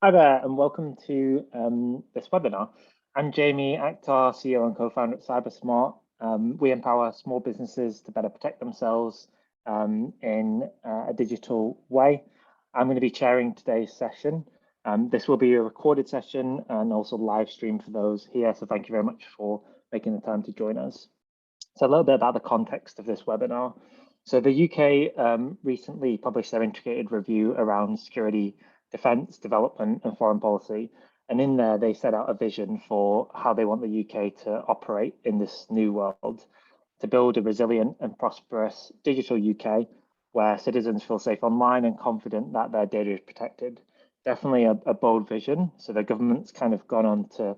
Hi there, and welcome to this webinar. I'm Jamie, actor, CEO and co-founder at CyberSmart. We empower small businesses to better protect themselves in a digital way. I'm going to be chairing today's session. This will be a recorded session and also live stream for those here, so thank you very much for making the time to join us. So a little bit about the context of this webinar. So the UK recently published their integrated review around security, defence, development and foreign policy. And in there, they set out a vision for how they want the UK to operate in this new world, to build a resilient and prosperous digital UK where citizens feel safe online and confident that their data is protected. Definitely a bold vision. So the government's kind of gone on to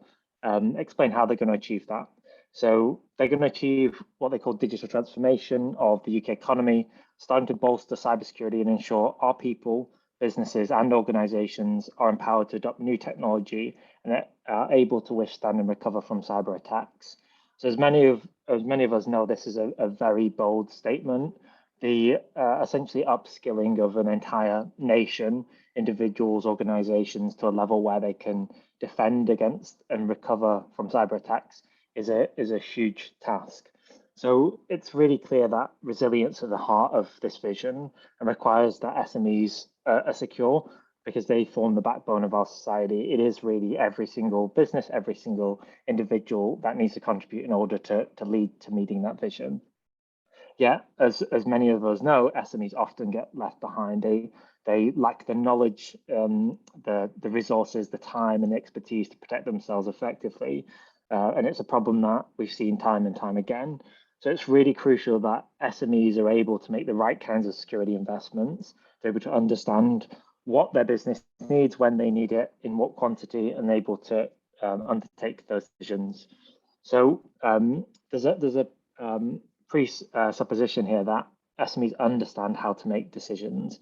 explain how they're going to achieve that. So they're going to achieve what they call digital transformation of the UK economy, starting to bolster cybersecurity and ensure our people, businesses and organizations are empowered to adopt new technology and are able to withstand and recover from cyber attacks. So as many of us know, this is a very bold statement. The essentially upskilling of an entire nation, individuals, organizations to a level where they can defend against and recover from cyber attacks is a huge task. So it's really clear that resilience is at the heart of this vision and requires that SMEs are secure because they form the backbone of our society. It is really every single business, every single individual that needs to contribute in order to lead to meeting that vision. Yeah, as many of us know, SMEs often get left behind. They lack the knowledge, the resources, the time and the expertise to protect themselves effectively. And it's a problem that we've seen time and time again. So it's really crucial that SMEs are able to make the right kinds of security investments. They're able to understand what their business needs, when they need it, in what quantity, and able to undertake those decisions. So there's a presupposition here that SMEs understand how to make decisions,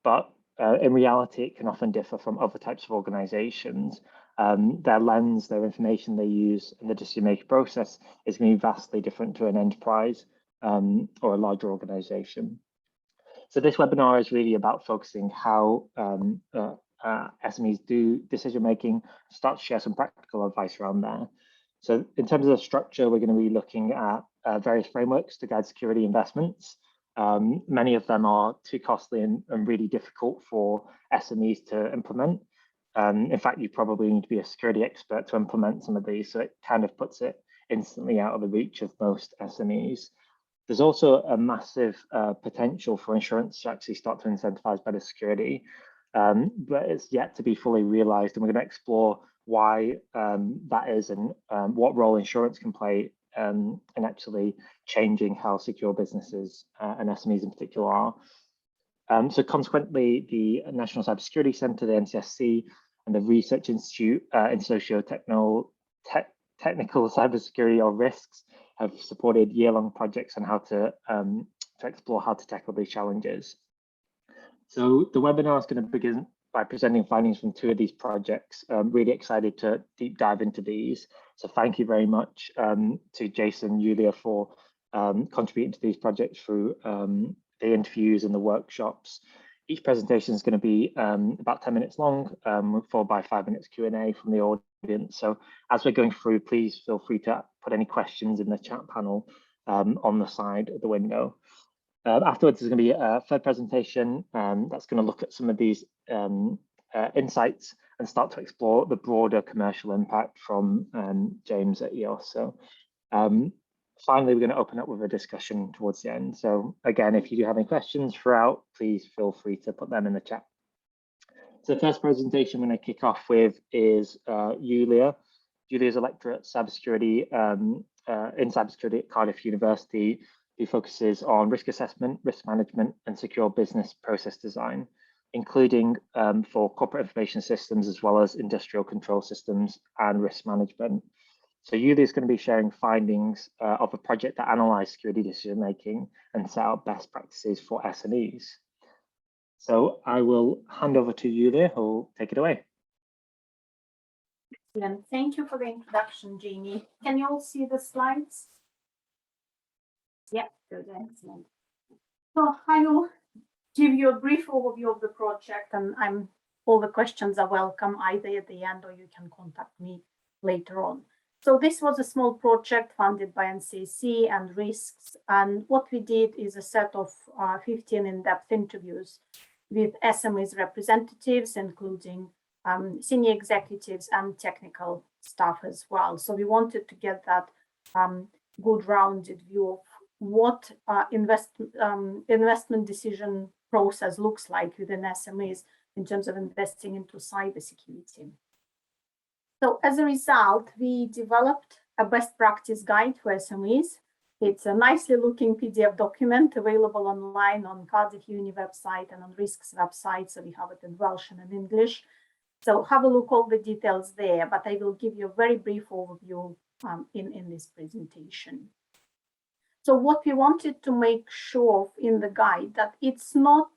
but in reality, it can often differ from other types of organizations. Their lens, their information they use, and the decision-making process is going to be vastly different to an enterprise or a larger organization. So this webinar is really about focusing how SMEs do decision-making, start to share some practical advice around there. So in terms of the structure, we're going to be looking at various frameworks to guide security investments. Many of them are too costly and really difficult for SMEs to implement. In fact, you probably need to be a security expert to implement some of these, so it kind of puts it instantly out of the reach of most SMEs. There's also a massive potential for insurance to actually start to incentivize better security, but it's yet to be fully realized. And we're going to explore why that is and what role insurance can play in actually changing how secure businesses and SMEs in particular are. So consequently, the National Cybersecurity Centre, the NCSC, and the Research Institute in Sociotechnical Cyber Security or Risks have supported year-long projects on how to explore how to tackle these challenges. So the webinar is going to begin by presenting findings from 2 of these projects. I'm really excited to deep dive into these. So thank you very much to Jason and Julia for contributing to these projects through the interviews and the workshops. Each presentation is going to be about 10 minutes long, followed by 5 minutes Q&A from the audience. So as we're going through, please feel free to put any questions in the chat panel on the side of the window. Afterwards, there's going to be a third presentation that's going to look at some of these insights and start to explore the broader commercial impact from James at EOS. So finally, we're going to open up with a discussion towards the end. So again, if you do have any questions throughout, please feel free to put them in the chat. So the first presentation I'm going to kick off with is Julia. Julia is a lecturer at cybersecurity in cybersecurity at Cardiff University, who focuses on risk assessment, risk management, and secure business process design, including for corporate information systems, as well as industrial control systems and risk management. So Julia is going to be sharing findings of a project that analysed security decision-making and set out best practices for SMEs. So I will hand over to Julia, who will take it away. Excellent. Thank you for the introduction, Jamie. Can you all see the slides? Yeah, good, excellent. So I will give you a brief overview of the project, and I'm all the questions are welcome either at the end or you can contact me later on. So this was a small project funded by NCC and Risks. And what we did is a set of 15 in-depth interviews with SMEs representatives, including senior executives and technical staff as well. So we wanted to get that good rounded view of what investment decision process looks like within SMEs in terms of investing into cybersecurity. So as a result, we developed a best practice guide for SMEs. It's a nicely looking PDF document available online on Cardiff Uni website and on Risk's website. So we have it in Welsh and in English. So have a look, all the details there, but I will give you a very brief overview in this presentation. So what we wanted to make sure of in the guide that it's not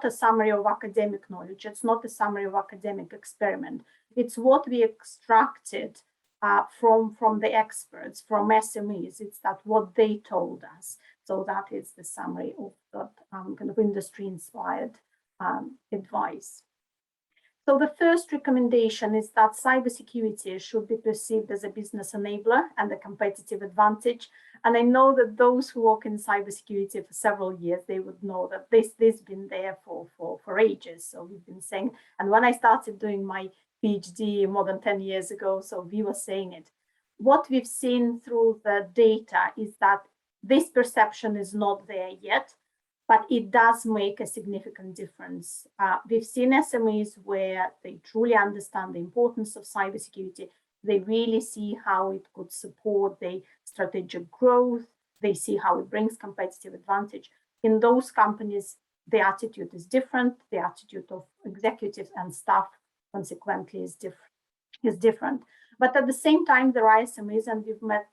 a summary of academic knowledge. It's not a summary of academic experiment. It's what we extracted from the experts, from SMEs. It's that what they told us. So that is the summary of that kind of industry-inspired advice. So the first recommendation is that cybersecurity should be perceived as a business enabler and a competitive advantage. And I know that those who work in cybersecurity for several years, they would know that this has been there for ages. So we've been saying, and when I started doing my PhD more than 10 years ago, so we were saying it. What we've seen through the data is that this perception is not there yet, but it does make a significant difference. We've seen SMEs where they truly understand the importance of cybersecurity. They really see how it could support their strategic growth. They see how it brings competitive advantage. In those companies, the attitude is different. The attitude of executives and staff, consequently, is different. But at the same time, there are SMEs, and we've met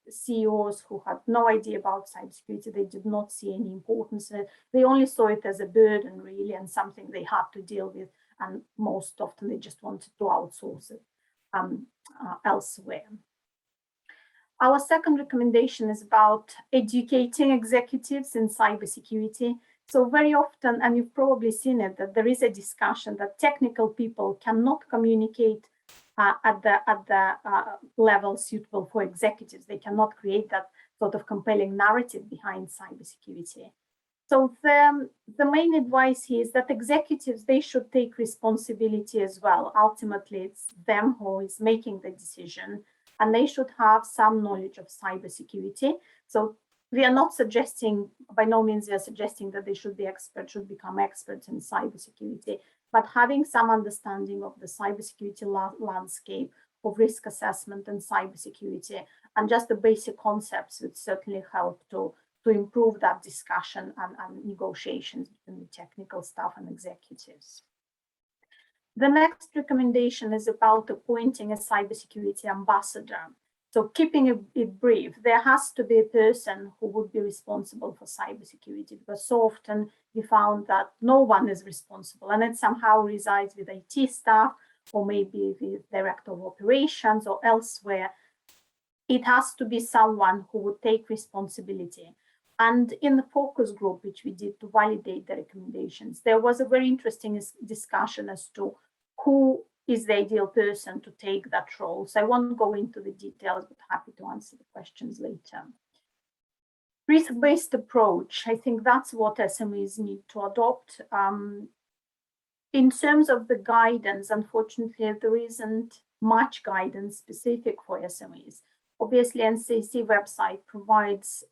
CEOs who had no idea about cybersecurity. They did not see any importance in it. They only saw it as a burden, really, and something they had to deal with. And most often, they just wanted to outsource it elsewhere. Our second recommendation is about educating executives in cybersecurity. So very often, and you've probably seen it, that there is a discussion that technical people cannot communicate at the level suitable for executives. They cannot create that sort of compelling narrative behind cybersecurity. So the main advice here is that executives, they should take responsibility as well. Ultimately, it's them who is making the decision, and they should have some knowledge of cybersecurity. So we are not suggesting, by no means we are suggesting that they should be experts, should become experts in cybersecurity, but having some understanding of the cybersecurity landscape, of risk assessment and cybersecurity, and just the basic concepts would certainly help to improve that discussion and negotiations between the technical staff and executives. The next recommendation is about appointing a cybersecurity ambassador. So keeping it brief, there has to be a person who would be responsible for cybersecurity, because so often we found that no one is responsible, and it somehow resides with IT staff or maybe with director of operations or elsewhere. It has to be someone who would take responsibility. And in the focus group, which we did to validate the recommendations, there was a very interesting discussion as to who is the ideal person to take that role. So I won't go into the details, but happy to answer the questions later. Risk-based approach, I think that's what SMEs need to adopt. In terms of the guidance, unfortunately, there isn't much guidance specific for SMEs. Obviously, NCC website provides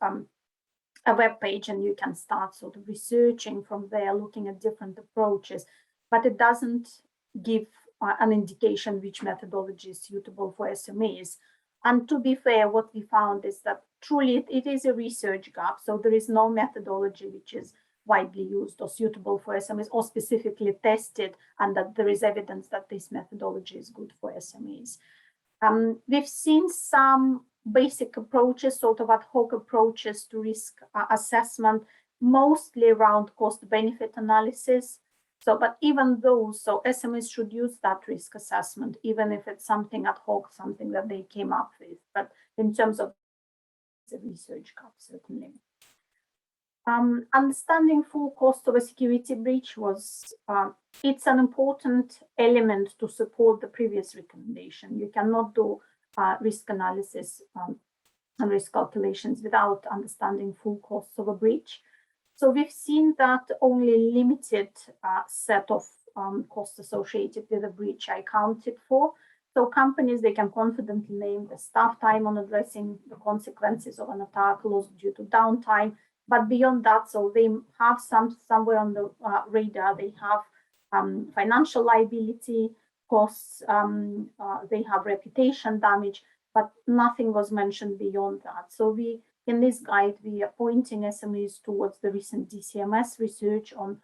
a web page, and you can start sort of researching from there, looking at different approaches, but it doesn't give an indication which methodology is suitable for SMEs. And to be fair, what we found is that truly it is a research gap. So there is no methodology which is widely used or suitable for SMEs or specifically tested, and that there is evidence that this methodology is good for SMEs. We've seen some basic approaches, sort of ad hoc approaches to risk assessment, mostly around cost-benefit analysis. So, but even those, so SMEs should use that risk assessment, even if it's something ad hoc, something that they came up with. But in terms of the research gap, certainly. Understanding full cost of a security breach was, it's an important element to support the previous recommendation. You cannot do risk analysis and risk calculations without understanding full costs of a breach. So we've seen that only limited set of costs associated with a breach are accounted for. So companies, they can confidently name the staff time on addressing the consequences of an attack, loss due to downtime. But beyond that, so they have somewhere on the radar, they have financial liability costs, they have reputation damage, but nothing was mentioned beyond that. So in this guide, we are pointing SMEs towards the recent DCMS research on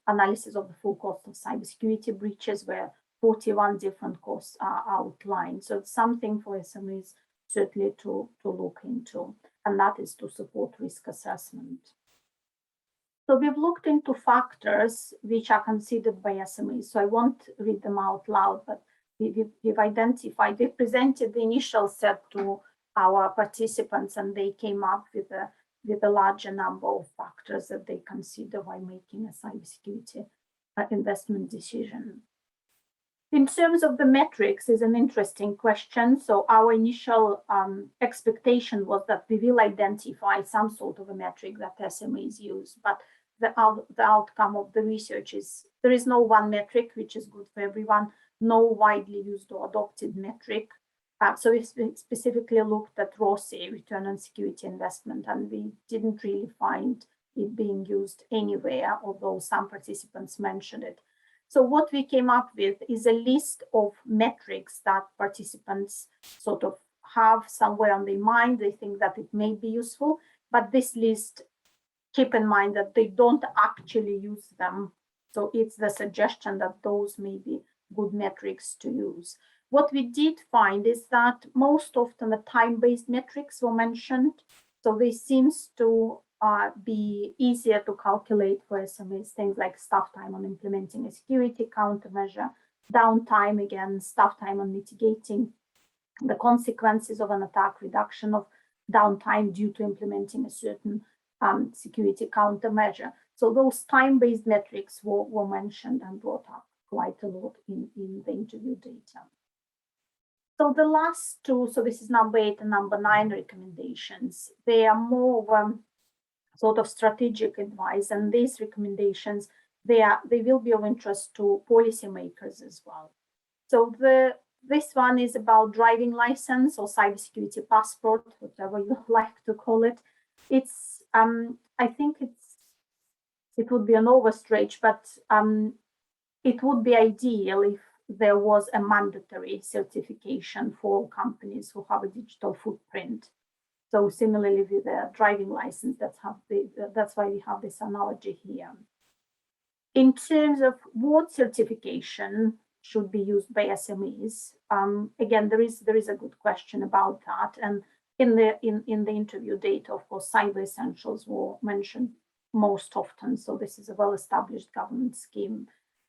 analysis of the full cost of cybersecurity breaches, where 41 different costs are outlined. So it's something for SMEs certainly to look into, and that is to support risk assessment. So we've looked into factors which are considered by SMEs. So I won't read them out loud, but we've presented the initial set to our participants, and they came up with a larger number of factors that they consider while making a cybersecurity investment decision. In terms of the metrics is an interesting question. So our initial expectation was that we will identify some sort of a metric that SMEs use, but the outcome of the research is there is no one metric which is good for everyone, no widely used or adopted metric. So we specifically looked at ROCE, return on security investment, and we didn't really find it being used anywhere, although some participants mentioned it. So what we came up with is a list of metrics that participants sort of have somewhere on their mind. They think that it may be useful, but this list, keep in mind that they don't actually use them. So it's the suggestion that those may be good metrics to use. What we did find is that most often the time-based metrics were mentioned. So this seems to be easier to calculate for SMEs, things like staff time on implementing a security countermeasure, downtime, again, staff time on mitigating the consequences of an attack, reduction of downtime due to implementing a certain security countermeasure. So those time-based metrics were mentioned and brought up quite a lot in the interview data. So the last two, so this is number 8 and number 9 recommendations, they are more sort of strategic advice, and these recommendations, they will be of interest to policymakers as well. So this one is about driving license or cybersecurity passport, whatever you like to call it. It's I think it would be an overstretch, but it would be ideal if there was a mandatory certification for companies who have a digital footprint. So similarly with the driving license, that's why we have this analogy here. In terms of what certification should be used by SMEs, again, there is a good question about that. And in the interview data, of course, Cyber Essentials were mentioned most often. So this is a well-established government scheme.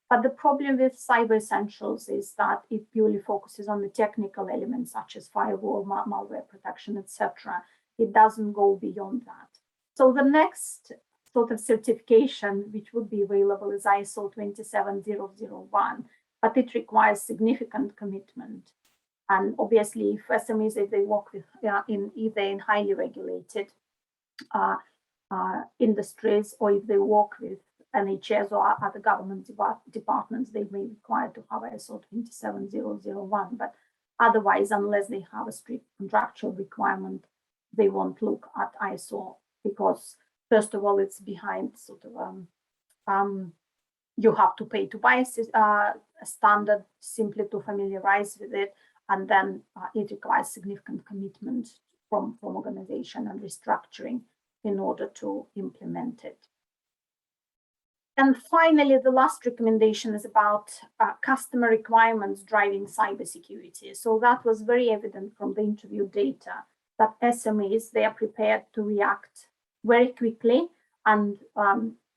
But the problem with Cyber Essentials is that it purely focuses on the technical elements such as firewall, malware protection, etc. It doesn't go beyond that. So the next sort of certification which would be available is ISO 27001, but it requires significant commitment. And obviously, if SMEs, if they work with either in highly regulated industries, or if they work with NHS or other government departments, they may require to have ISO 27001. But otherwise, unless they have a strict contractual requirement, they won't look at ISO because, first of all, it's behind sort of you have to pay to buy a standard simply to familiarize with it, and then it requires significant commitment from organization and restructuring in order to implement it. And finally, the last recommendation is about customer requirements driving cybersecurity. So that was very evident from the interview data that SMEs, they are prepared to react very quickly and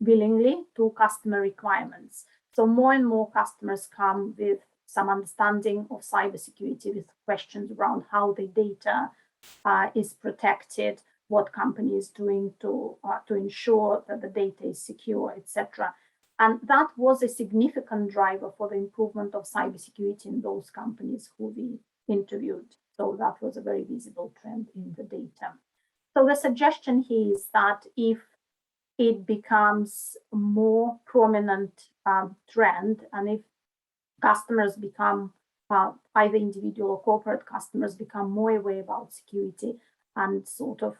willingly to customer requirements. So more and more customers come with some understanding of cybersecurity, with questions around how the data is protected, what company is doing to ensure that the data is secure, etc. And that was a significant driver for the improvement of cybersecurity in those companies who we interviewed. So that was a very visible trend in the data. So the suggestion here is that if it becomes a more prominent trend, and if customers become, either individual or corporate customers become more aware about security and sort of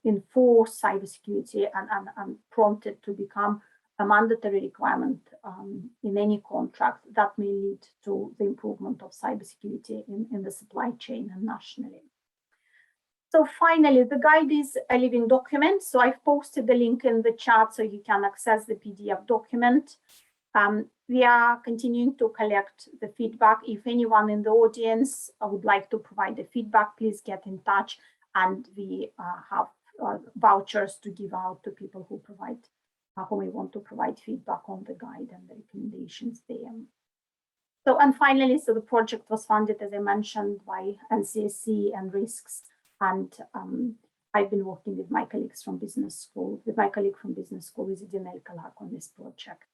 enforce cybersecurity and prompted to become a mandatory requirement in any contract, that may lead to the improvement of cybersecurity in the supply chain and nationally. So finally, the guide is a living document. So I've posted the link in the chat so you can access the PDF document. We are continuing to collect the feedback. If anyone in the audience would like to provide the feedback, please get in touch, and we have vouchers to give out to people who may want to provide feedback on the guide and the recommendations there. So, and finally, so the project was funded, as I mentioned, by NCSC and Risks, and I've been working with my colleagues from business school, with my colleague from business school, Izidina Elkalak, on this project.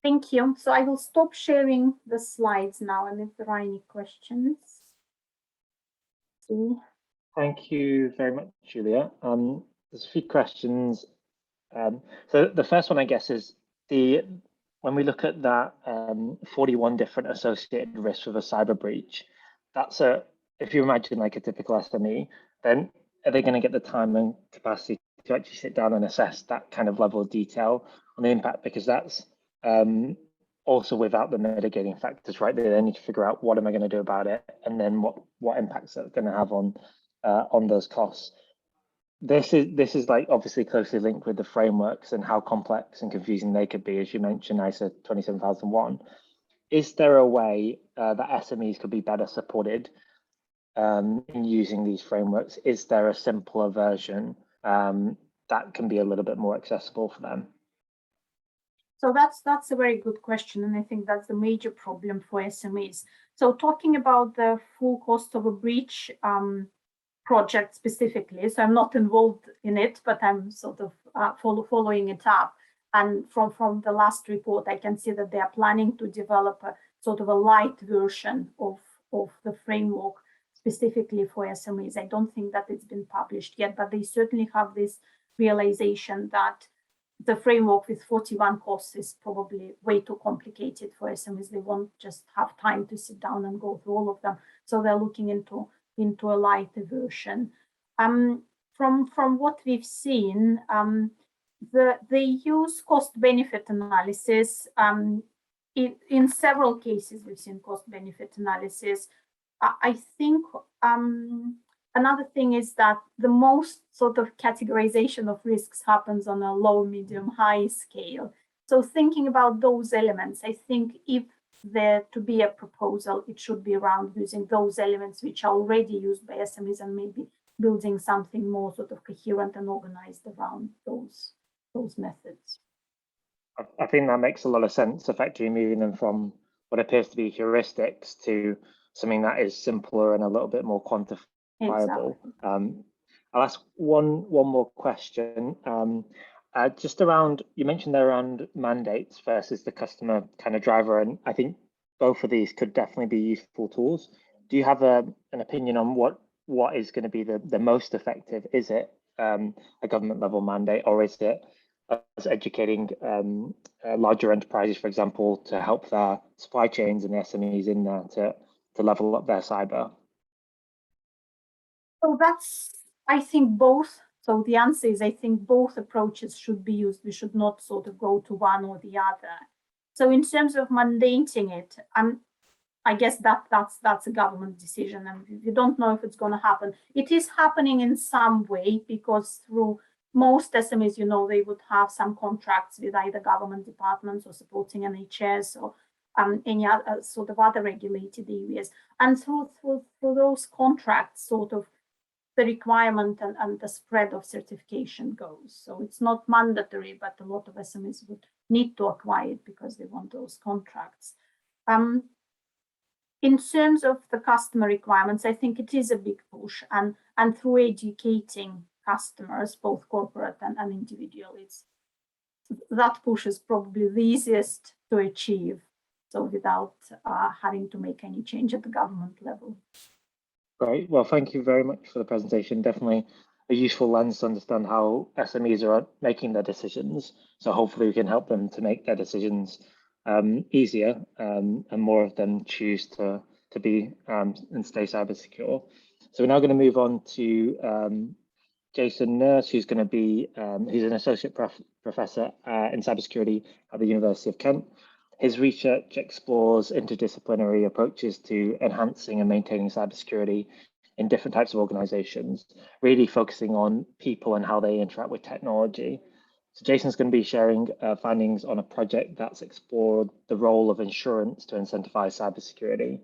Thank you. So I will stop sharing the slides now, and if there are any questions. Thank you very much, Julia. There's a few questions. So the first one, I guess, is when we look at that 41 different associated risks with a cyber breach, if you imagine like a typical SME, then are they going to get the time and capacity to actually sit down and assess that kind of level of detail on the impact? Because that's also without the mitigating factors, right? They then need to figure out what am I going to do about it, and then what impacts it's going to have on those costs. This is like obviously closely linked with the frameworks and how complex and confusing they could be, as you mentioned, ISO 27001. Is there a way that SMEs could be better supported in using these frameworks? Is there a simpler version that can be a little bit more accessible for them? So that's a very good question, and I think that's the major problem for SMEs. So talking about the full cost of a breach project specifically, so I'm not involved in it, but I'm sort of following it up. And from the last report, I can see that they are planning to develop a sort of a light version of the framework specifically for SMEs. I don't think that it's been published yet, but they certainly have this realization that the framework with 41 costs is probably way too complicated for SMEs. They won't just have time to sit down and go through all of them. So they're looking into a lighter version. From what we've seen, they use cost-benefit analysis. In several cases, we've seen cost-benefit analysis. I think another thing is that the most sort of categorization of risks happens on a low, medium, high scale. So thinking about those elements, I think if there to be a proposal, it should be around using those elements which are already used by SMEs and maybe building something more sort of coherent and organized around those methods. I think that makes a lot of sense, effectively moving them from what appears to be heuristics to something that is simpler and a little bit more quantifiable. Exactly. I'll ask one more question. Just around, you mentioned there around mandates versus the customer kind of driver, and I think both of these could definitely be useful tools. Do you have an opinion on what is going to be the most effective? Is it a government level mandate, or is it us educating larger enterprises, for example, to help their supply chains and the SMEs in there to level up their cyber? So that's, I think, both. So the answer is, I think both approaches should be used. We should not sort of go to one or the other. So in terms of mandating it, I guess that's a government decision, and we don't know if it's going to happen. It is happening in some way, because through most SMEs, they would have some contracts with either government departments or supporting NHS or any other sort of other regulated areas. And through those contracts, sort of the requirement and the spread of certification goes. So it's not mandatory, but a lot of SMEs would need to acquire it because they want those contracts. in terms of the customer requirements, I think it is a big push, and through educating customers, both corporate and individual, that push is probably the easiest to achieve, so without having to make any change at the government level. Great. Well, thank you very much for the presentation. Definitely a useful lens to understand how SMEs are making their decisions. So hopefully we can help them to make their decisions easier, and more of them choose to be and stay cyber secure. So we're now going to move on to Jason Nurse, who's going to be he's an associate professor in cybersecurity at the University of Kent. His research explores interdisciplinary approaches to enhancing and maintaining cybersecurity in different types of organizations, really focusing on people and how they interact with technology. So Jason's going to be sharing findings on a project that's explored the role of insurance to incentivize cybersecurity.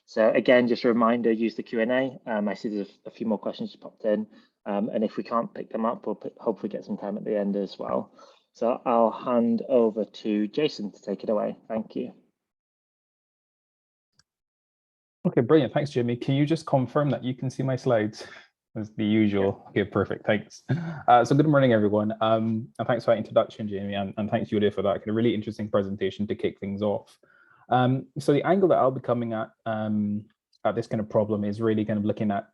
So again, just a reminder, use the Q&A. I see there's a few more questions just popped in, and if we can't pick them up, we'll hopefully get some time at the end as well. So I'll hand over to Jason to take it away. Thank you. Okay, brilliant. Thanks, Jimmy. Can you just confirm that you can see my slides? As the usual. Okay, perfect. Thanks. So good morning, everyone. And thanks for that introduction, Jamie, and thanks, Julia, for that really interesting presentation to kick things off. So the angle that I'll be coming at this kind of problem is really kind of looking at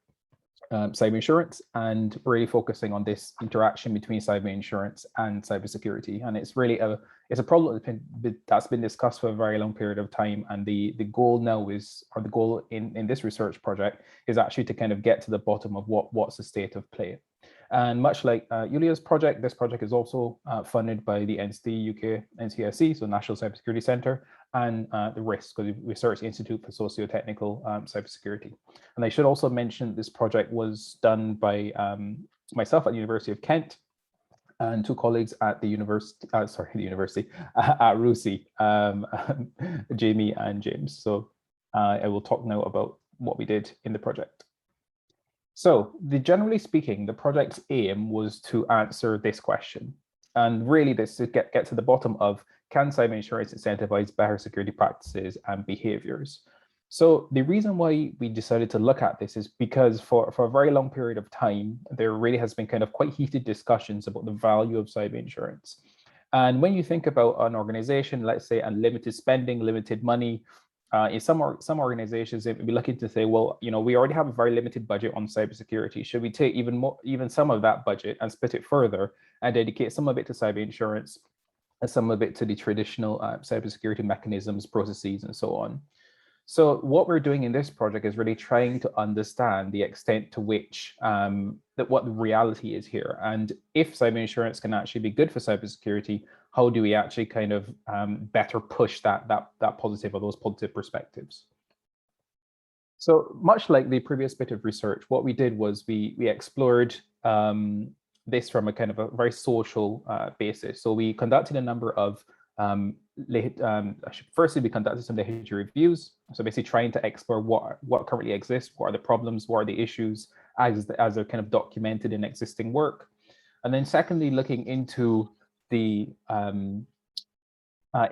cyber insurance and really focusing on this interaction between cyber insurance and cybersecurity. And it's really a problem that's been discussed for a very long period of time. And the goal now is, or the goal in this research project is actually to kind of get to the bottom of what's the state of play. And much like Julia's project, this project is also funded by the NCD UK NCSC, so National Cybersecurity Centre, and the Risk, the Research Institute for Sociotechnical Cyber Security. And I should also mention this project was done by myself at the University of Kent and two colleagues at the university, at RUSI, Jamie and James. So I will talk now about what we did in the project. So generally speaking, the project's aim was to answer this question. And really this to get to the bottom of, can cyber insurance incentivize better security practices and behaviors? So the reason why we decided to look at this is because for a very long period of time, there really has been kind of quite heated discussions about the value of cyber insurance. And when you think about an organization, let's say unlimited spending, limited money, in some organizations, they'd be looking to say, well, you know, we already have a very limited budget on cybersecurity. Should we take even some of that budget and split it further and dedicate some of it to cyber insurance and some of it to the traditional cybersecurity mechanisms, processes, and so on? So what we're doing in this project is really trying to understand the extent to which what the reality is here. And if cyber insurance can actually be good for cybersecurity, how do we actually kind of better push that positive or those positive perspectives? So much like the previous bit of research, what we did was we explored this from a kind of a very social basis. So we conducted a number of firstly, we conducted some literature reviews. So basically trying to explore what currently exists, what are the problems, what are the issues as they're kind of documented in existing work. And then secondly, looking into a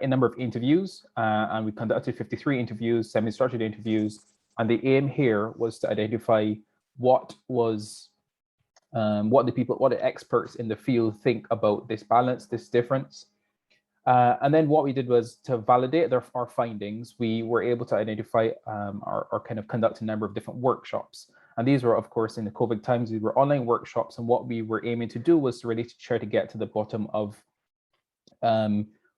number of interviews, and we conducted 53 interviews, semi-structured interviews. And the aim here was to identify what the experts in the field think about this balance, this difference. And then what we did was to validate our findings. We were able to identify or kind of conduct a number of different workshops. And these were, of course, in the COVID times, these were online workshops. And what we were aiming to do was to really try to get to the bottom of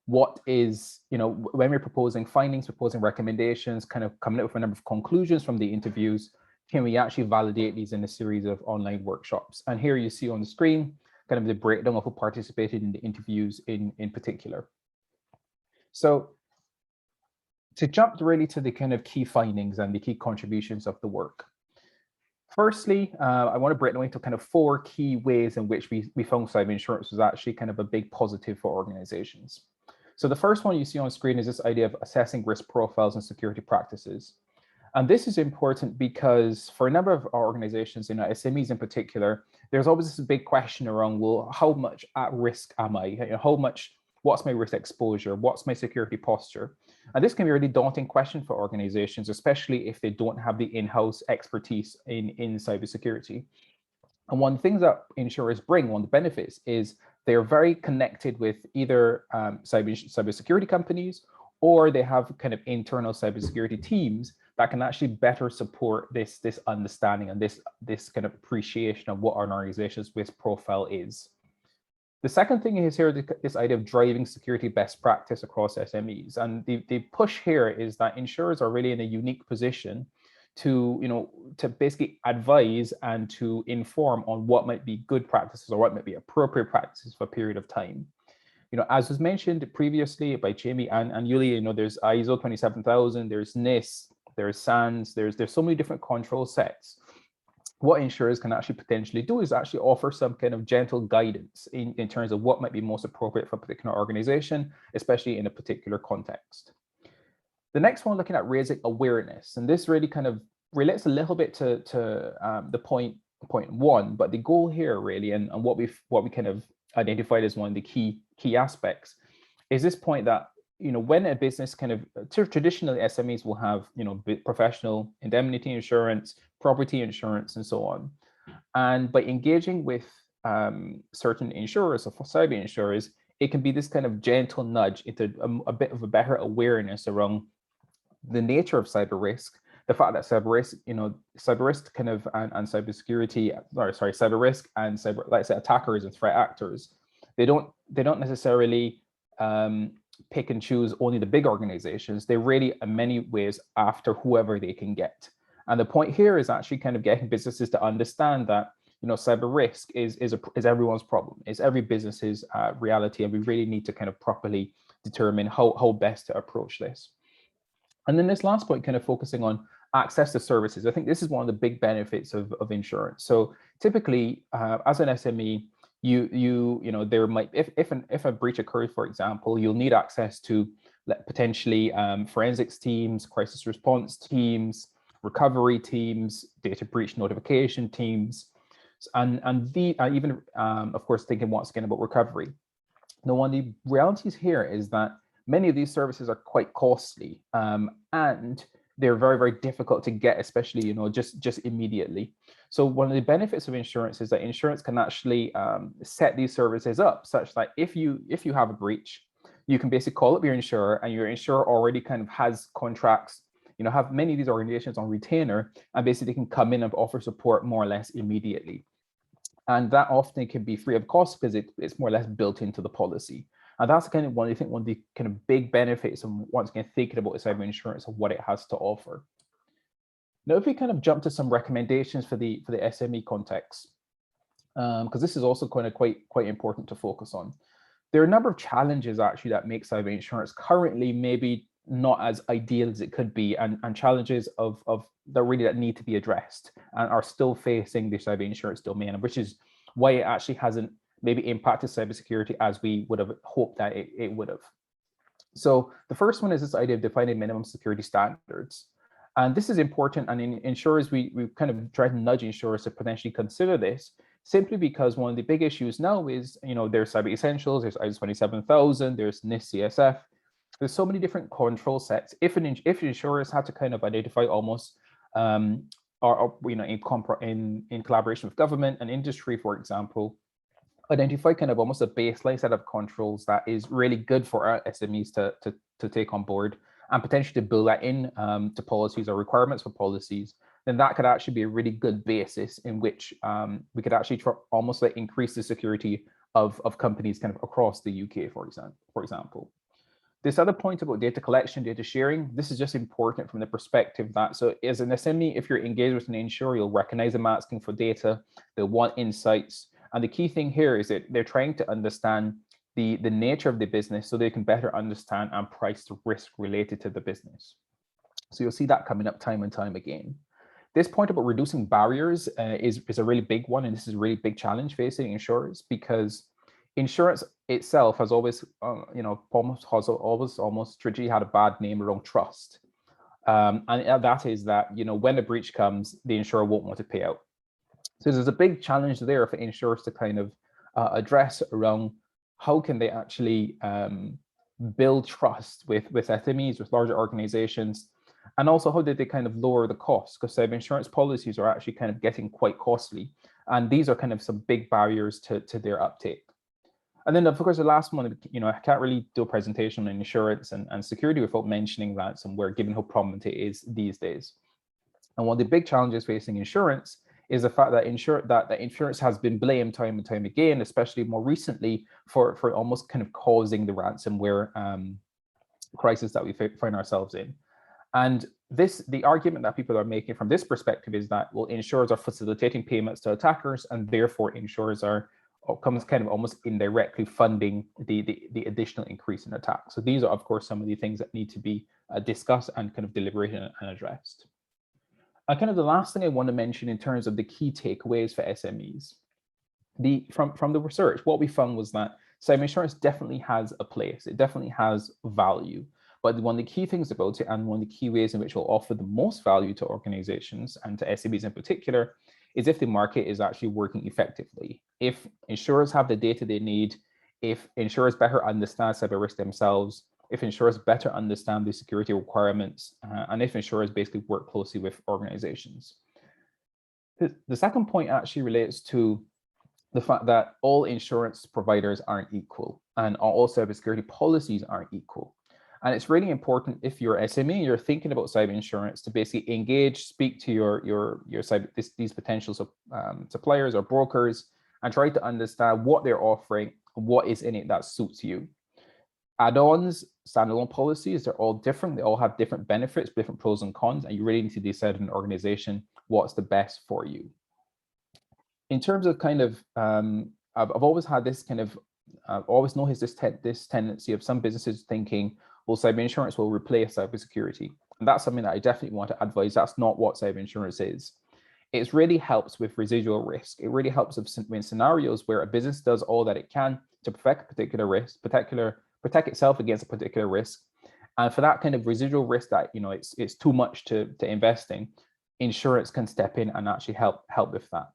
what is, you know, when we're proposing findings, proposing recommendations, kind of coming up with a number of conclusions from the interviews, can we actually validate these in a series of online workshops? And here you see on the screen kind of the breakdown of who participated in the interviews in particular. So to jump really to the kind of key findings and the key contributions of the work. Firstly, I want to break down into kind of 4 key ways in which we found cyber insurance was actually kind of a big positive for organizations. So the first one you see on screen is this idea of assessing risk profiles and security practices. And this is important because for a number of our organizations, you know, SMEs in particular, there's always this big question around, well, how much at risk am I? How much What's my risk exposure? What's my security posture? And this can be a really daunting question for organizations, especially if they don't have the in-house expertise in cybersecurity. And one of the things that insurers bring, one of the benefits, is they're very connected with either cybersecurity companies, or they have kind of internal cybersecurity teams that can actually better support this understanding and this kind of appreciation of what an organization's risk profile is. The second thing is here, this idea of driving security best practice across SMEs. And the push here is that insurers are really in a unique position to basically advise and to inform on what might be good practices or what might be appropriate practices for a period of time. As was mentioned previously by Jamie and Yulia, there's ISO 27000, there's NIST, there's SANS, there's so many different control sets. What insurers can actually potentially do is actually offer some kind of gentle guidance in terms of what might be most appropriate for a particular organization, especially in a particular context. The next one, looking at raising awareness, and this really kind of relates a little bit to the point one, but the goal here really, and what we kind of identified as one of the key aspects, is this point that when a business kind of traditionally SMEs will have professional indemnity insurance, property insurance, and so on, and by engaging with certain insurers or cyber insurers, it can be this kind of gentle nudge into a bit of a better awareness around the nature of cyber risk, the fact that cyber risk kind of and cybersecurity, cyber risk and cyber, let's say, attackers and threat actors, they don't necessarily pick and choose only the big organizations. They really, in many ways, after whoever they can get. And the point here is actually kind of getting businesses to understand that cyber risk is everyone's problem, is every business's reality, and we really need to kind of properly determine how best to approach this. And then this last point, kind of focusing on access to services. I think this is one of the big benefits of insurance. So typically, as an SME, there might, if a breach occurs, for example, you'll need access to potentially forensics teams, crisis response teams, recovery teams, data breach notification teams, and even of course thinking once again about recovery. Now, one of the realities here is that many of these services are quite costly, and they're very, very difficult to get, especially just immediately. So one of the benefits of insurance is that insurance can actually set these services up such that if you have a breach, you can basically call up your insurer, and your insurer already kind of has contracts, have many of these organizations on retainer, and basically they can come in and offer support more or less immediately. And that often can be free of cost because it's more or less built into the policy. And that's kind of one of the kind of big benefits of once again thinking about cyber insurance and what it has to offer. Now, if we kind of jump to some recommendations for the SME context, because this is also kind of quite important to focus on. There are a number of challenges actually that make cyber insurance currently maybe not as ideal as it could be, and challenges that need to be addressed and are still facing the cyber insurance domain, which is why it actually hasn't maybe impacted cybersecurity as we would have hoped that it would have. So the first one is this idea of defining minimum security standards. And this is important, and in insurers, we kind of try to nudge insurers to potentially consider this, simply because one of the big issues now is, there's Cyber Essentials, there's ISO 27000, there's NIST-CSF. There's so many different control sets. If insurers had to kind of identify almost, in collaboration with government and industry, for example, identify kind of almost a baseline set of controls that is really good for our SMEs to take on board, and potentially to build that in to policies or requirements for policies, then that could actually be a really good basis in which we could actually almost like increase the security of companies kind of across the UK, for example. This other point about data collection, data sharing, this is just important from the perspective that, so as an SME, if you're engaged with an insurer, you'll recognize them asking for data, they'll want insights. And the key thing here is that they're trying to understand the nature of the business so they can better understand and price the risk related to the business. So you'll see that coming up time and time again. This point about reducing barriers is a really big one, and this is a really big challenge facing insurers, because insurance itself has always, almost traditionally had a bad name around trust. And that is that, when a breach comes, the insurer won't want to pay out. So there's a big challenge there for insurers to kind of address around how can they actually build trust with SMEs, with larger organizations, and also how did they kind of lower the costs, because cyber insurance policies are actually kind of getting quite costly, and these are kind of some big barriers to their uptake. And then, of course, the last one, I can't really do a presentation on insurance and security without mentioning ransomware, given how prominent it is these days. And one of the big challenges facing insurance is the fact that insurance has been blamed time and time again, especially more recently, for almost kind of causing the ransomware crisis that we find ourselves in. And the argument that people are making from this perspective is that, well, insurers are facilitating payments to attackers, and therefore insurers comes kind of almost indirectly funding the additional increase in attacks. So these are, of course, some of the things that need to be discussed and kind of deliberated and addressed. And kind of the last thing I want to mention in terms of the key takeaways for SMEs, from the research, what we found was that cyber insurance definitely has a place. It definitely has value. But one of the key things about it, and one of the key ways in which it will offer the most value to organizations and to SMEs in particular, is if the market is actually working effectively. If insurers have the data they need, if insurers better understand cyber risk themselves, if insurers better understand the security requirements, and if insurers basically work closely with organizations. The second point actually relates to the fact that all insurance providers aren't equal, and all cybersecurity policies aren't equal. And it's really important, if you're SME, you're thinking about cyber insurance, to basically engage, speak to these potential suppliers or brokers, and try to understand what they're offering, what is in it that suits you. Add-ons, standalone policies, they're all different. They all have different benefits, different pros and cons, and you really need to decide in an organization what's the best for you. In terms of kind of, I've always had this kind of, I've always noticed this tendency of some businesses thinking, well, cyber insurance will replace cybersecurity. And that's something that I definitely want to advise. That's not what cyber insurance is. It really helps with residual risk. It really helps in scenarios where a business does all that it can to protect a particular risk, protect itself against a particular risk. And for that kind of residual risk that it's too much to invest in, insurance can step in and actually help with that.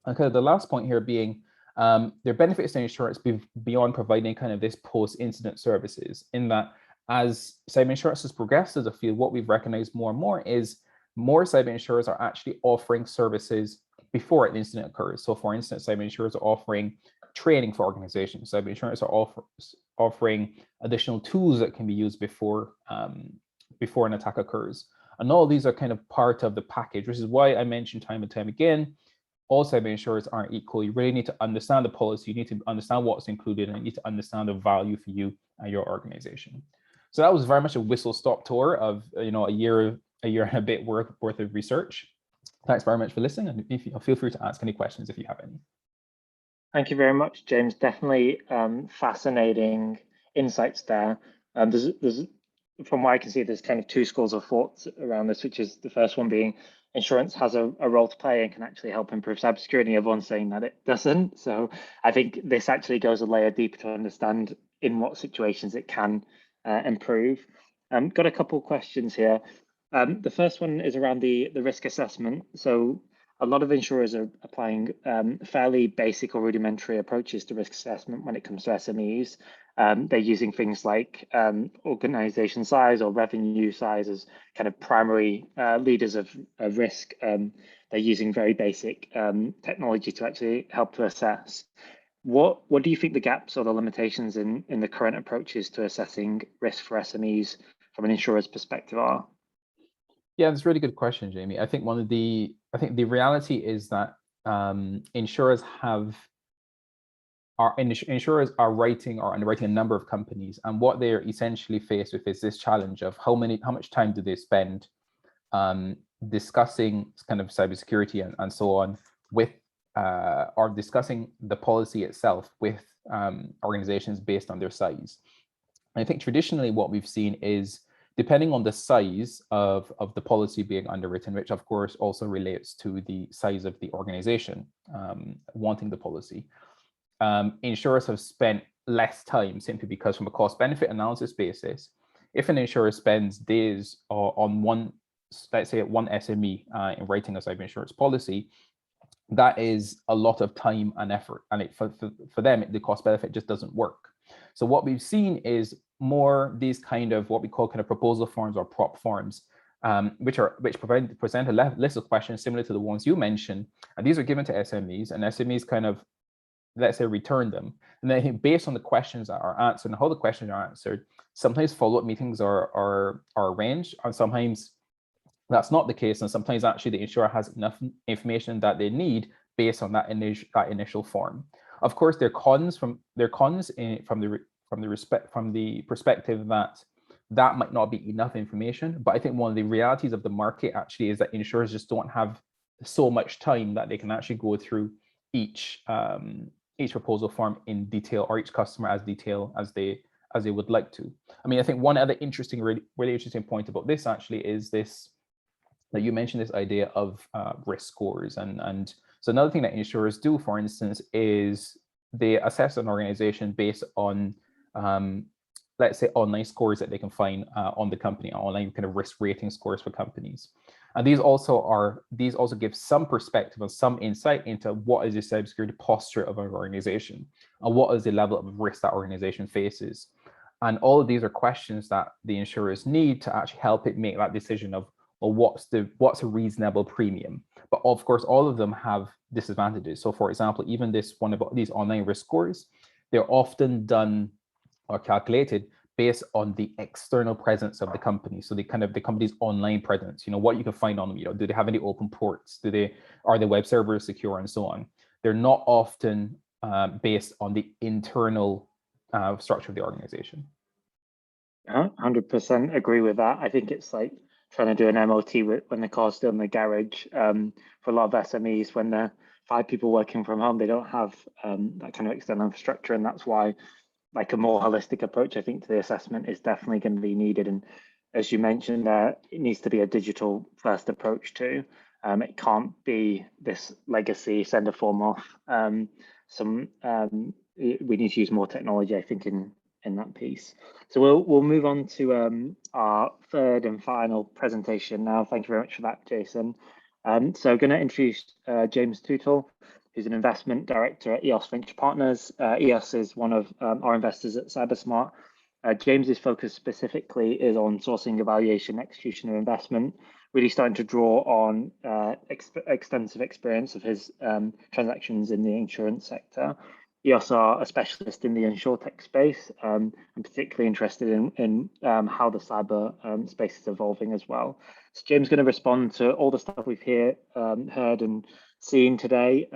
Okay, the last point here being, there are benefits to insurance beyond providing kind of this post-incident services, in that as cyber insurance has progressed as a field, what we've recognized more and more is more cyber insurers are actually offering services before an incident occurs. So for instance, cyber insurers are offering training for organizations. Cyber insurers are offering additional tools that can be used before an attack occurs. And all these are kind of part of the package, which is why I mentioned time and time again, all cyber insurers aren't equal. You really need to understand the policy. You need to understand what's included, and you need to understand the value for you and your organization. So that was very much a whistle-stop tour of a year and a bit worth of research. Thanks very much for listening, and feel free to ask any questions if you have any. Thank you very much, James. Definitely fascinating insights there. There's, from what I can see, there's kind of two schools of thought around this, which is the first one being insurance has a role to play and can actually help improve cybersecurity. Everyone's saying that it doesn't. So I think this actually goes a layer deeper to understand in what situations it can improve. Got a couple of questions here. The first one is around the risk assessment. So a lot of insurers are applying fairly basic or rudimentary approaches to risk assessment when it comes to SMEs. They're using things like organization size or revenue size as kind of primary leaders of risk. They're using very basic technology to actually help to assess. What do you think the gaps or the limitations in the current approaches to assessing risk for SMEs from an insurer's perspective are? Yeah, that's a really good question, Jamie. I think the reality is that insurers are writing or underwriting a number of companies, and what they're essentially faced with is this challenge of how much time do they spend discussing kind of cybersecurity and so on with or discussing the policy itself with organizations based on their size. And I think traditionally what we've seen is, depending on the size of the policy being underwritten, which of course also relates to the size of the organization wanting the policy, insurers have spent less time simply because, from a cost-benefit analysis basis, if an insurer spends days on one, let's say one SME in writing a cyber insurance policy, that is a lot of time and effort, and for them, the cost benefit just doesn't work. So what we've seen is more these kind of what we call kind of proposal forms or prop forms, which present a list of questions similar to the ones you mentioned, and these are given to SMEs, and SMEs kind of, let's say, return them, and then based on the questions that are answered and how the questions are answered, sometimes follow-up meetings are arranged, and sometimes that's not the case, and sometimes actually the insurer has enough information that they need based on that initial form. Of course, there are cons from the perspective that might not be enough information, but I think one of the realities of the market actually is that insurers just don't have so much time that they can actually go through each proposal form in detail, or each customer as detailed as they would like to. I mean, I think one other really interesting point about this actually is this, that you mentioned this idea of risk scores, and so another thing that insurers do, for instance, is they assess an organization based on let's say online scores that they can find on the company, online kind of risk rating scores for companies. And these also give some perspective and some insight into what is the cybersecurity posture of an organization and what is the level of risk that organization faces. And all of these are questions that the insurers need to actually help it make that decision of, well, what's a reasonable premium? But of course, all of them have disadvantages. So for example, even this one about these online risk scores, they're often done or calculated based on the external presence of the company. So the company's online presence, what you can find on them, do they have any open ports? Are their web servers secure, and so on? They're not often based on the internal structure of the organization. 100% agree with that. I think it's like trying to do an MOT when the car's still in the garage. For a lot of SMEs, when they're 5 people working from home, they don't have that kind of external infrastructure, and that's why like a more holistic approach, I think, to the assessment is definitely going to be needed. And as you mentioned, it needs to be a digital first approach too. It can't be this legacy, send a form off. We need to use more technology, I think, in that piece. So we'll move on to our third and final presentation now. Thank you very much for that, Jason. So I'm going to introduce James Tootle, who's an investment director at EOS Venture Partners. EOS is one of our investors at CyberSmart. James's focus specifically is on sourcing, evaluation, execution of investment, really starting to draw on extensive experience of his transactions in the insurance sector. EOS are a specialist in the insurtech space, and particularly interested in how the cyber space is evolving as well. So James is going to respond to all the stuff we've heard and seen today,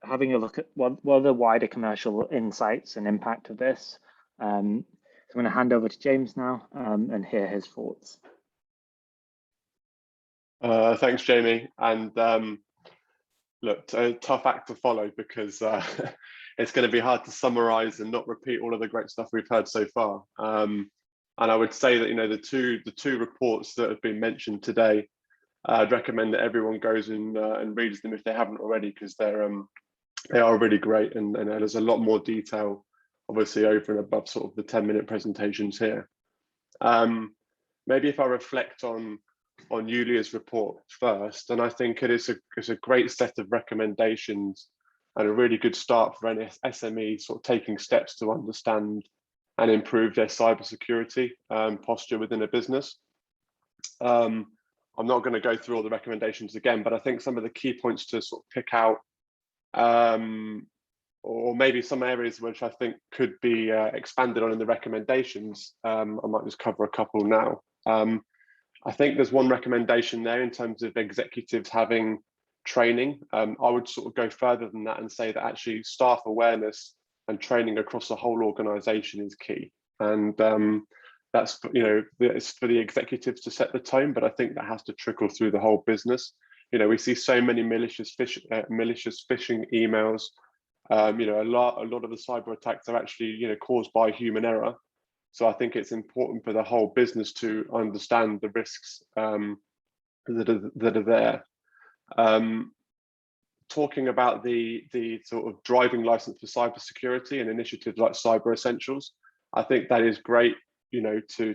having a look at what are the wider commercial insights and impact of this. So I'm going to hand over to James now and hear his thoughts. Thanks, Jamie. And look, a tough act to follow, because it's going to be hard to summarize and not repeat all of the great stuff we've heard so far. And I would say that the two reports that have been mentioned today, I'd recommend that everyone goes and reads them if they haven't already, because they are really great, and there's a lot more detail, obviously, over and above sort of the 10-minute presentations here. Maybe if I reflect on Julia's report first, and I think it's a great set of recommendations and a really good start for any SME sort of taking steps to understand and improve their cybersecurity posture within a business. I'm not going to go through all the recommendations again, but I think some of the key points to sort of pick out, or maybe some areas which I think could be expanded on in the recommendations, I might just cover a couple now. I think there's one recommendation there in terms of executives having training. I would sort of go further than that and say that actually staff awareness and training across the whole organization is key. And that's, it's for the executives to set the tone, but I think that has to trickle through the whole business. We see so many malicious phishing emails. A lot of the cyber attacks are actually, caused by human error. So I think it's important for the whole business to understand the risks that are there. Talking about the sort of driving license for cybersecurity and initiatives like Cyber Essentials, I think that is great, to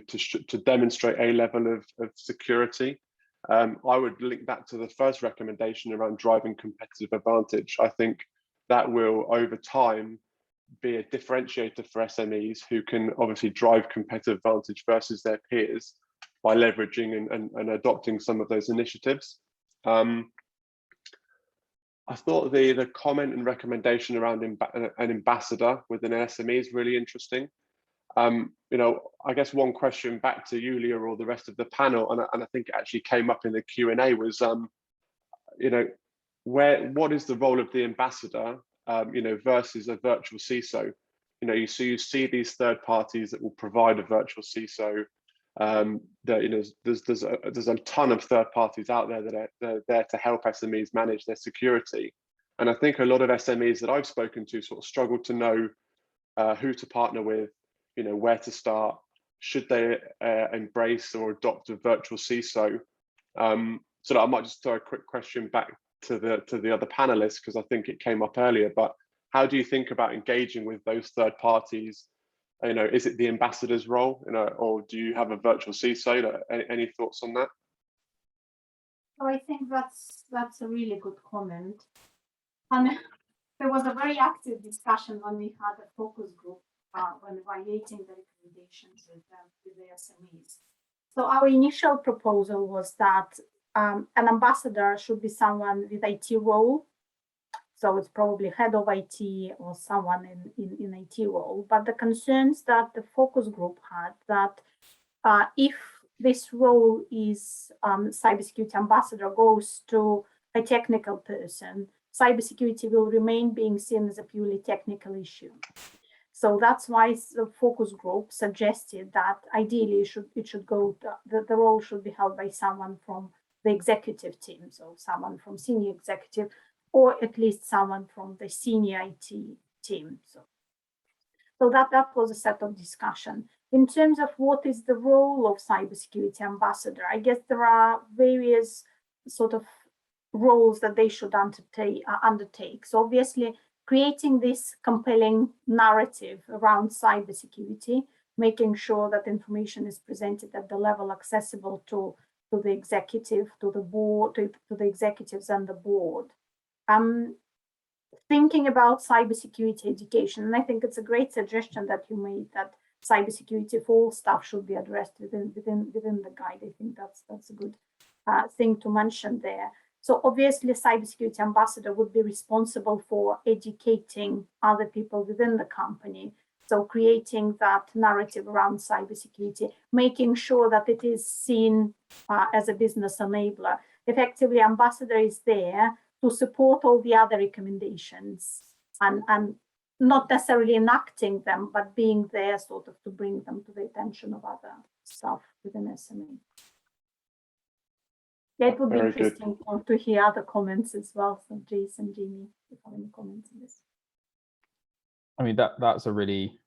demonstrate a level of security. I would link that to the first recommendation around driving competitive advantage. I think that will, over time, be a differentiator for SMEs who can obviously drive competitive advantage versus their peers by leveraging and adopting some of those initiatives. I thought the comment and recommendation around an ambassador within an SME is really interesting. I guess one question back to you, Leah, or the rest of the panel, and I think it actually came up in the Q&A, was, what is the role of the ambassador, versus a virtual CISO? You see these third parties that will provide a virtual CISO. There's a ton of third parties out there that are there to help SMEs manage their security, and I think a lot of SMEs that I've spoken to sort of struggle to know who to partner with, where to start. Should they embrace or adopt a virtual CISO? So I might just throw a quick question back to the other panelists, because I think it came up earlier. But how do you think about engaging with those third parties? Is it the ambassador's role, or do you have a virtual CISO? Any thoughts on that? So I think that's a really good comment. And there was a very active discussion when we had a focus group when evaluating the recommendations with the SMEs. So our initial proposal was that an ambassador should be someone with IT role. So it's probably head of IT or someone in IT role. But the concerns that the focus group had, that if this role is cybersecurity ambassador goes to a technical person, cybersecurity will remain being seen as a purely technical issue. So that's why the focus group suggested that ideally the role should be held by someone from the executive team, so someone from senior executive, or at least someone from the senior IT team. So that was a set of discussion. In terms of what is the role of cybersecurity ambassador, I guess there are various sort of roles that they should undertake. So obviously, creating this compelling narrative around cybersecurity, making sure that information is presented at the level accessible to the executive, to the board, to the executives and the board. Thinking about cybersecurity education, and I think it's a great suggestion that you made, that cybersecurity for all staff should be addressed within the guide. I think that's a good thing to mention there. So obviously, a cybersecurity ambassador would be responsible for educating other people within the company. So creating that narrative around cybersecurity, making sure that it is seen as a business enabler. Effectively, ambassador is there to support all the other recommendations and not necessarily enacting them, but being there sort of to bring them to the attention of other staff within SME. Yeah, it would be interesting to hear other comments as well. So Jason, Jamie, if you have any comments on this. I mean, that's a really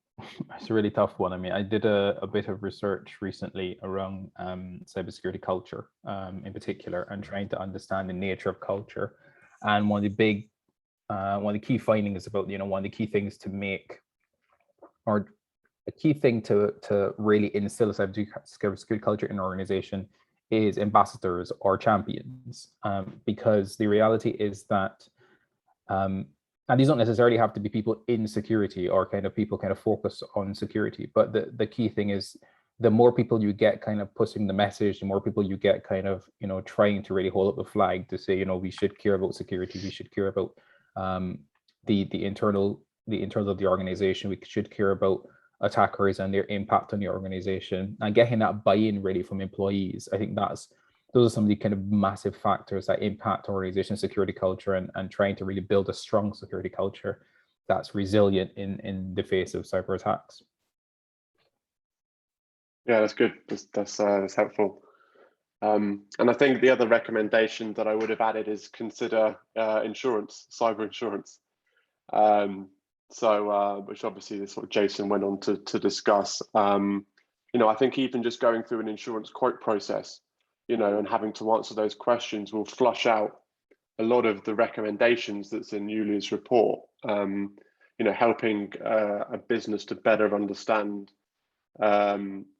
tough one. I mean, I did a bit of research recently around cybersecurity culture in particular, and trying to understand the nature of culture. And one of the key findings about, one of the key things to make, or a key thing to really instill a cybersecurity culture in an organization is ambassadors or champions, because the reality is that, and these don't necessarily have to be people in security or people focus on security, but the key thing is, the more people you get pushing the message, the more people you get trying to really hold up the flag to say, we should care about security, we should care about the internals of the organization, we should care about attackers and their impact on the organization, and getting that buy-in really from employees. I think those are some of the massive factors that impact organization security culture, and trying to really build a strong security culture that's resilient in the face of cyber attacks. Yeah, that's good. That's helpful. And I think the other recommendation that I would have added is consider insurance, cyber insurance. Which obviously this what Jason went on to discuss. I think even just going through an insurance quote process, and having to answer those questions will flush out a lot of the recommendations that's in Julia's report. Helping a business to better understand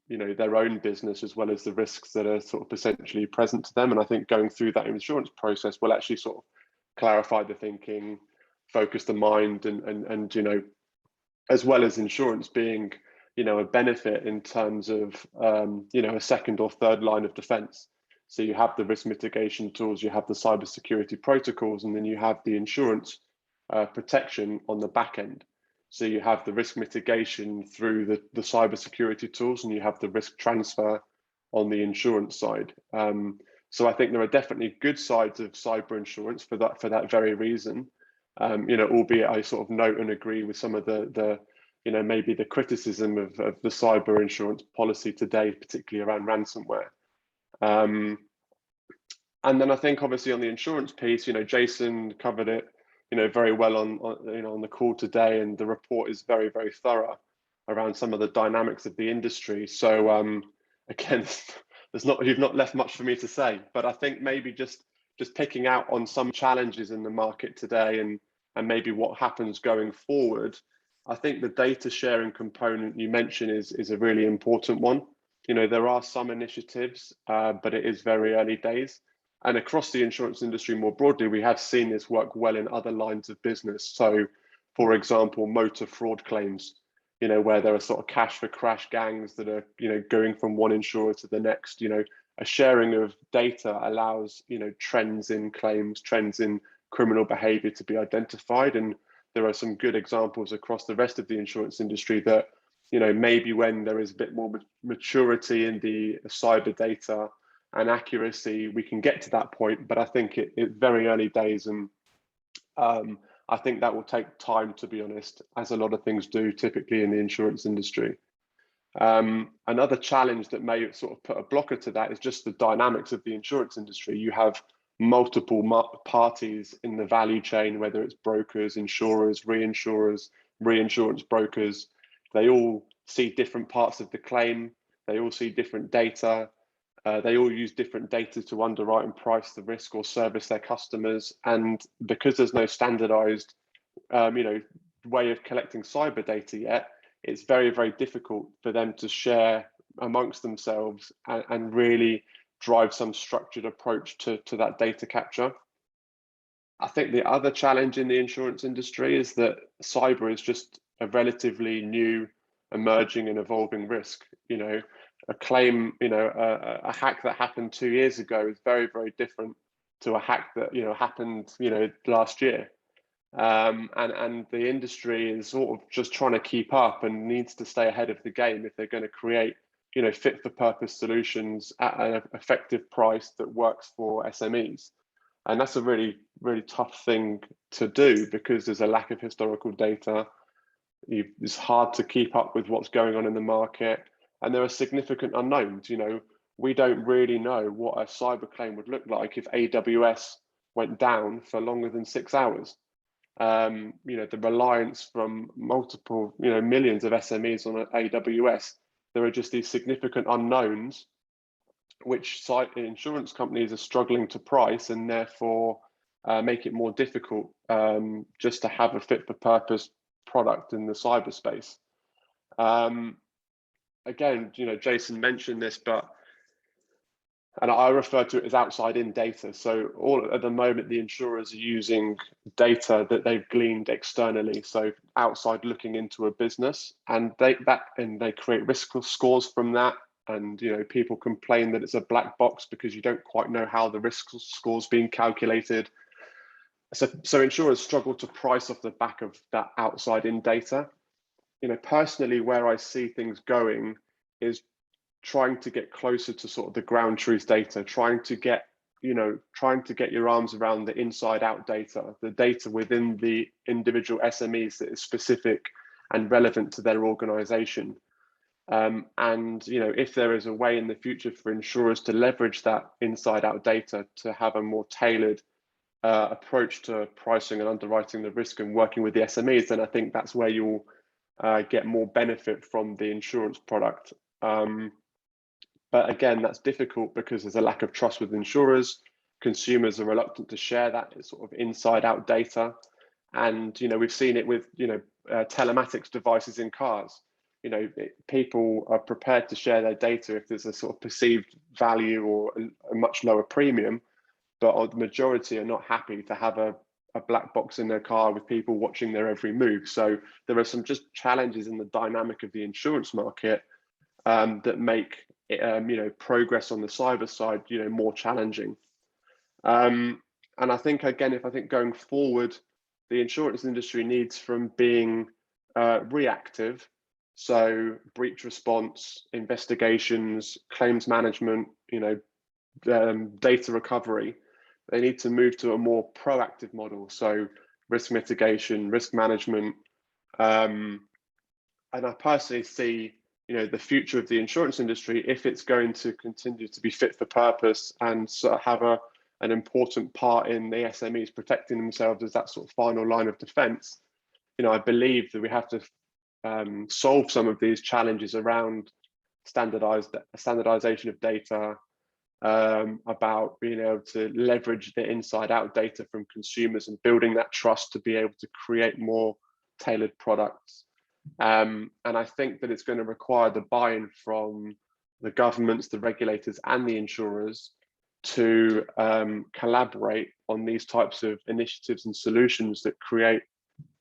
their own business as well as the risks that are sort of potentially present to them. And I think going through that insurance process will actually sort of clarify the thinking, focus the mind, and as well as insurance being a benefit in terms of a second or third line of defense. So you have the risk mitigation tools, you have the cybersecurity protocols, and then you have the insurance protection on the back end. So you have the risk mitigation through the cybersecurity tools, and you have the risk transfer on the insurance side. So I think there are definitely good sides of cyber insurance for that very reason. Albeit I sort of note and agree with some of the maybe the criticism of the cyber insurance policy today, particularly around ransomware. And then I think obviously on the insurance piece, Jason covered it, very well on the call today, and the report is very, very thorough around some of the dynamics of the industry. So again, you've not left much for me to say, but I think maybe just picking out on some challenges in the market today and maybe what happens going forward. I think the data sharing component you mentioned is a really important one. There are some initiatives, but it is very early days. And across the insurance industry more broadly, we have seen this work well in other lines of business. So, for example, motor fraud claims, where there are sort of cash for crash gangs that are, going from one insurer to the next. A sharing of data allows, trends in claims, trends in criminal behavior to be identified. And there are some good examples across the rest of the insurance industry that, maybe when there is a bit more maturity in the cyber data and accuracy, we can get to that point. But I think it's very early days, and I think that will take time, to be honest, as a lot of things do typically in the insurance industry. Another challenge that may sort of put a blocker to that is just the dynamics of the insurance industry. You have multiple parties in the value chain, whether it's brokers, insurers, reinsurers, reinsurance brokers. They all see different parts of the claim. They all see different data. They all use different data to underwrite and price the risk or service their customers. And because there's no standardized, way of collecting cyber data yet, it's very, very difficult for them to share amongst themselves and really drive some structured approach to that data capture. I think the other challenge in the insurance industry is that cyber is just a relatively new, emerging and evolving risk. A claim, a hack that happened 2 years ago is very, very different to a hack that happened last year. And the industry is sort of just trying to keep up and needs to stay ahead of the game if they're going to create fit for purpose solutions at an effective price that works for SMEs. And that's a really, really tough thing to do because there's a lack of historical data. It's hard to keep up with what's going on in the market. And there are significant unknowns. We don't really know what a cyber claim would look like if AWS went down for longer than 6 hours. The reliance from multiple, millions of SMEs on AWS, there are just these significant unknowns, which insurance companies are struggling to price and therefore make it more difficult just to have a fit for purpose product in the cyberspace. Again, Jason mentioned this, and I refer to it as outside-in data. So at the moment, the insurers are using data that they've gleaned externally, so outside looking into a business, and they create risk scores from that. And people complain that it's a black box because you don't quite know how the risk score's being calculated. So insurers struggle to price off the back of that outside-in data. Personally, where I see things going is trying to get closer to sort of the ground truth data, trying to get your arms around the inside out data, the data within the individual SMEs that is specific and relevant to their organization. If there is a way in the future for insurers to leverage that inside out data to have a more tailored approach to pricing and underwriting the risk and working with the SMEs, then I think that's where you'll get more benefit from the insurance product. But again, that's difficult because there's a lack of trust with insurers. Consumers are reluctant to share that sort of inside out data. And, we've seen it with, telematics devices in cars. people are prepared to share their data if there's a sort of perceived value or a much lower premium, but the majority are not happy to have a black box in their car with people watching their every move. So there are some just challenges in the dynamic of the insurance market that make progress on the cyber side more challenging. And I think, again, if I think going forward, the insurance industry needs from being reactive, so breach response, investigations, claims management, data recovery. They need to move to a more proactive model, so risk mitigation, risk management. And I personally see, the future of the insurance industry, if it's going to continue to be fit for purpose and sort of have an important part in the SMEs protecting themselves as that sort of final line of defense, I believe that we have to solve some of these challenges around standardization of data, about being able to leverage the inside out data from consumers and building that trust to be able to create more tailored products. And I think that it's going to require the buy-in from the governments, the regulators, and the insurers to collaborate on these types of initiatives and solutions that create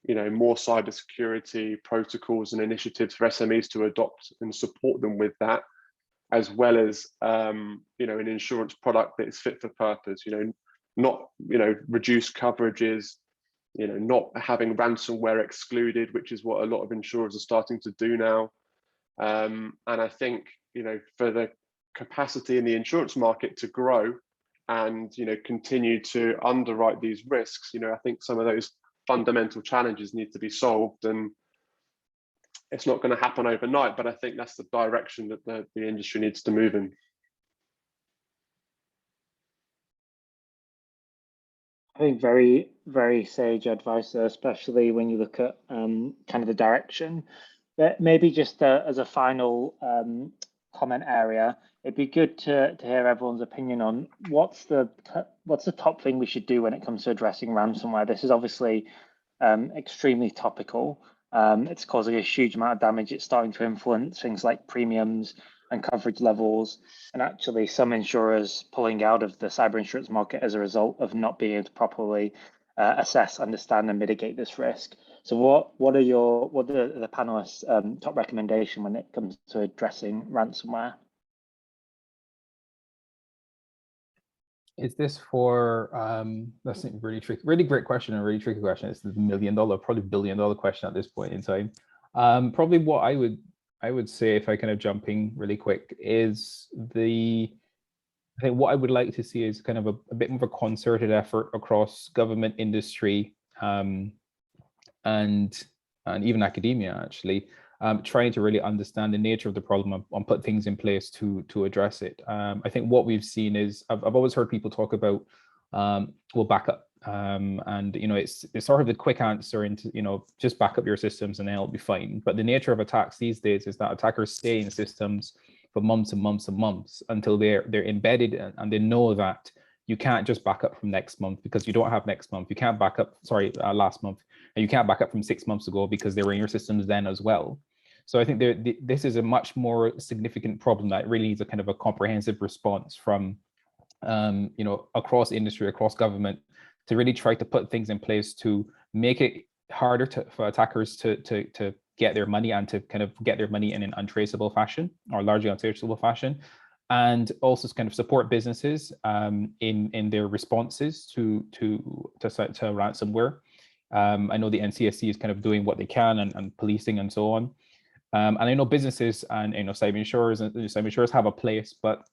more cybersecurity protocols and initiatives for SMEs to adopt and support them with that, as well as an insurance product that is fit for purpose, not reduced coverages, not having ransomware excluded, which is what a lot of insurers are starting to do now. And I think for the capacity in the insurance market to grow and continue to underwrite these risks, I think some of those fundamental challenges need to be solved, and it's not going to happen overnight, but I think that's the direction that the industry needs to move in. I think very, very sage advice there, especially when you look at kind of the direction. But maybe just as a final comment area, it'd be good to hear everyone's opinion on what's the top thing we should do when it comes to addressing ransomware. This is obviously extremely topical. It's causing a huge amount of damage. It's starting to influence things like premiums and coverage levels, and actually some insurers pulling out of the cyber insurance market as a result of not being able to properly assess, understand, and mitigate this risk. So what are the panelists' top recommendation when it comes to addressing ransomware? Is this for that's a really great question, and a really tricky question. It's the $1 million, probably $1 billion question at this point in time. Probably what I would say, if I kind of jumping really quick, is I think what I would like to see is kind of a bit more of a concerted effort across government, industry, and even academia, actually, trying to really understand the nature of the problem and put things in place to address it. I think what we've seen is, I've always heard people talk about, backup. And it's sort of the quick answer into just back up your systems and then it'll be fine. But the nature of attacks these days is that attackers stay in systems for months and months and months until they're embedded, and they know that you can't just back up from next month because you don't have next month. You can't back up, last month, and you can't back up from 6 months ago because they were in your systems then as well. So I think this is a much more significant problem that really needs a kind of a comprehensive response from across industry, across government, to really try to put things in place to make it harder for attackers to get their money, and to kind of get their money in an untraceable fashion, or largely untraceable fashion, and also kind of support businesses in their responses to ransomware. I know the NCSC is kind of doing what they can, and policing and so on. And I know businesses and cyber insurers have a place, but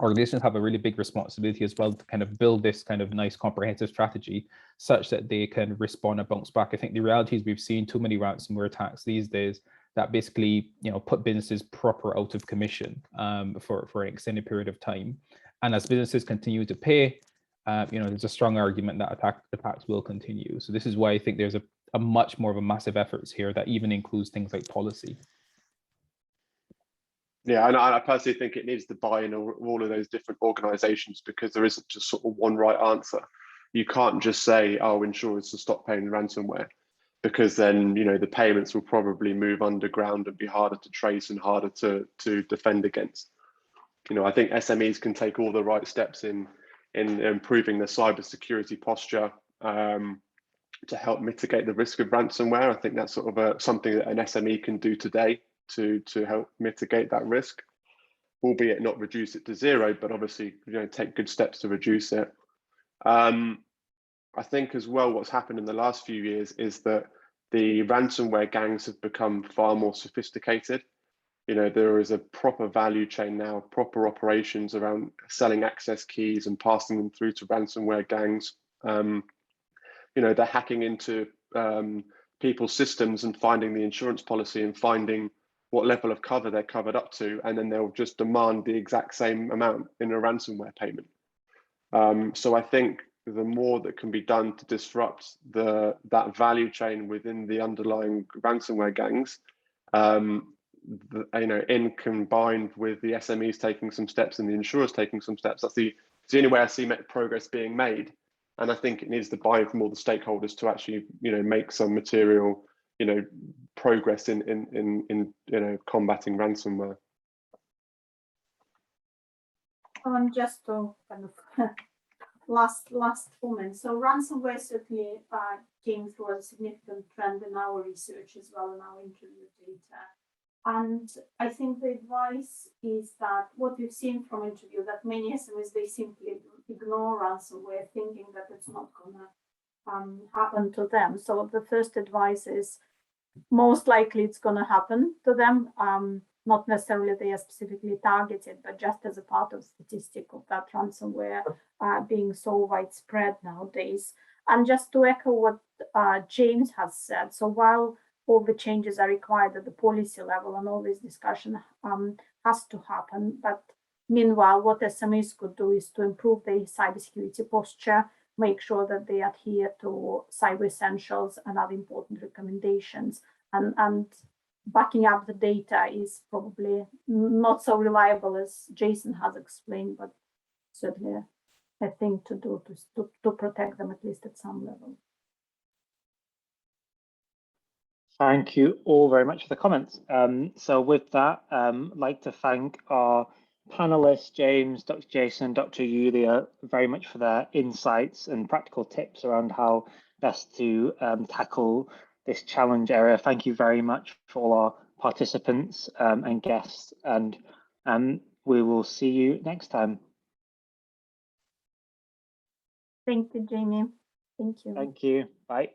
organizations have a really big responsibility as well to kind of build this kind of nice comprehensive strategy such that they can respond and bounce back. I think the reality is we've seen too many ransomware attacks these days that basically put businesses proper out of commission for an extended period of time. And as businesses continue to pay, there's a strong argument that attacks will continue. So this is why I think there's a much more of a massive efforts here that even includes things like policy. Yeah, and I personally think it needs the buy-in of all of those different organizations, because there isn't just sort of one right answer. You can't just say, oh, insurers to stop paying ransomware. because then, you know, the payments will probably move underground and be harder to trace and harder to defend against. You know, I think SMEs can take all the right steps in improving their cybersecurity posture to help mitigate the risk of ransomware. I think that's sort of something that an SME can do today to help mitigate that risk, albeit not reduce it to zero, but obviously, you know, take good steps to reduce it. I think as well, what's happened in the last few years is that the ransomware gangs have become far more sophisticated. You know, there is a proper value chain now, proper operations around selling access keys and passing them through to ransomware gangs. You know, they're hacking into people's systems and finding the insurance policy and finding what level of cover they're covered up to, and then they'll just demand the exact same amount in a ransomware payment. So I think the more that can be done to disrupt that value chain within the underlying ransomware gangs, you know, in combined with the SMEs taking some steps and the insurers taking some steps, that's the only way I see progress being made. And I think it needs the buy-in from all the stakeholders to actually, you know, make some material, you know, progress in you know, combating ransomware. Just to kind of last comment. So ransomware certainly came through a significant trend in our research as well in our interview data. And I think the advice is that what we've seen from interview, that many SMEs, they simply ignore ransomware, thinking that it's not gonna happen to them. So the first advice is most likely it's gonna happen to them. Not necessarily they are specifically targeted, but just as a part of statistic of that ransomware being so widespread nowadays. And just to echo what James has said, so while all the changes are required at the policy level and all this discussion has to happen, but meanwhile, what SMEs could do is to improve their cybersecurity posture, make sure that they adhere to cyber essentials and other important recommendations, and backing up the data is probably not so reliable as Jason has explained, but certainly a thing to do to protect them at least at some level. Thank you all very much for the comments. So with that, I'd like to thank our panelists, James, Dr. Jason, Dr. Yulia, very much for their insights and practical tips around how best to tackle this challenge area. Thank you very much for all our participants and guests, and we will see you next time. Thank you, Jamie. Thank you. Thank you. Bye.